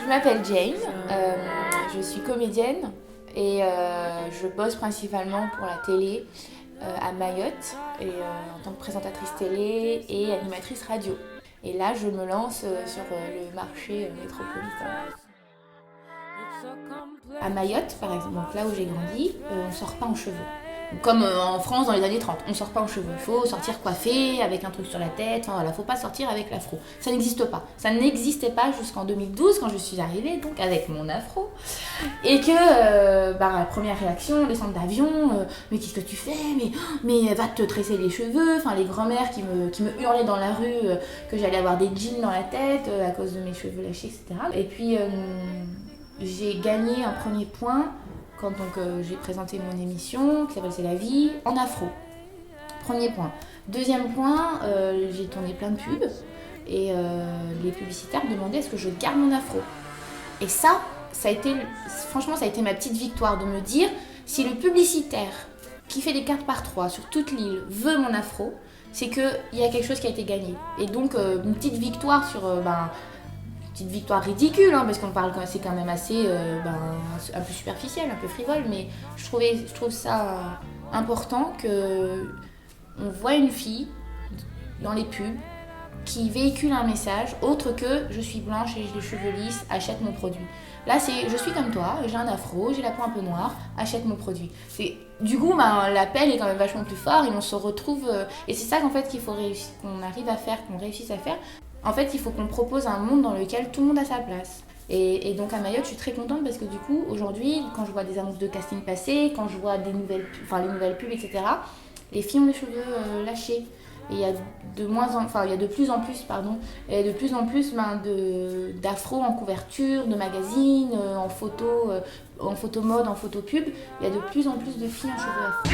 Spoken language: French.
Je m'appelle Jane, je suis comédienne et je bosse principalement pour la télé à Mayotte en tant que présentatrice télé et animatrice radio. Et là, je me lance sur le marché métropolitain. À Mayotte, par exemple, donc là où j'ai grandi, on ne sort pas en cheveux. Comme en France dans les années 30, on ne sort pas en cheveux. Il faut sortir coiffé, avec un truc sur la tête. Enfin voilà, faut pas sortir avec l'afro. Ça n'existe pas. Ça n'existait pas jusqu'en 2012 quand je suis arrivée, donc avec mon afro. Et que la première réaction, descente d'avion, mais qu'est-ce que tu fais, mais va te tresser les cheveux. Enfin les grand-mères qui me hurlaient dans la rue que j'allais avoir des jeans dans la tête à cause de mes cheveux lâchés, etc. Et puis j'ai gagné un premier point quand j'ai présenté mon émission qui s'appelle C'est la vie en afro. Premier point. Deuxième point, j'ai tourné plein de pubs et les publicitaires me demandaient est-ce que je garde mon afro. Et ça a été ma petite victoire de me dire si le publicitaire qui fait des 4x3 sur toute l'île veut mon afro, c'est qu'il y a quelque chose qui a été gagné. Et donc une petite victoire sur petite victoire ridicule, parce qu'on parle, c'est quand même assez un peu superficiel, un peu frivole, mais je trouve ça important qu'on voit une fille dans les pubs qui véhicule un message autre que je suis blanche et j'ai les cheveux lisses, achète mon produit. Là, c'est je suis comme toi, j'ai un afro, j'ai la peau un peu noire, achète mon produit. Du coup, l'appel est quand même vachement plus fort et on se retrouve. Et c'est ça qu'en fait qu'il faut qu'on arrive à faire, qu'on réussisse à faire. En fait, il faut qu'on propose un monde dans lequel tout le monde a sa place. Et donc à Mayotte, je suis très contente parce que du coup, aujourd'hui, quand je vois des annonces de casting passer, quand je vois les nouvelles pubs, etc., les filles ont les cheveux lâchés. Et il y a de plus en plus d'afro en couverture, de magazines, en photo mode, en photo pub. Il y a de plus en plus de filles en cheveux afro.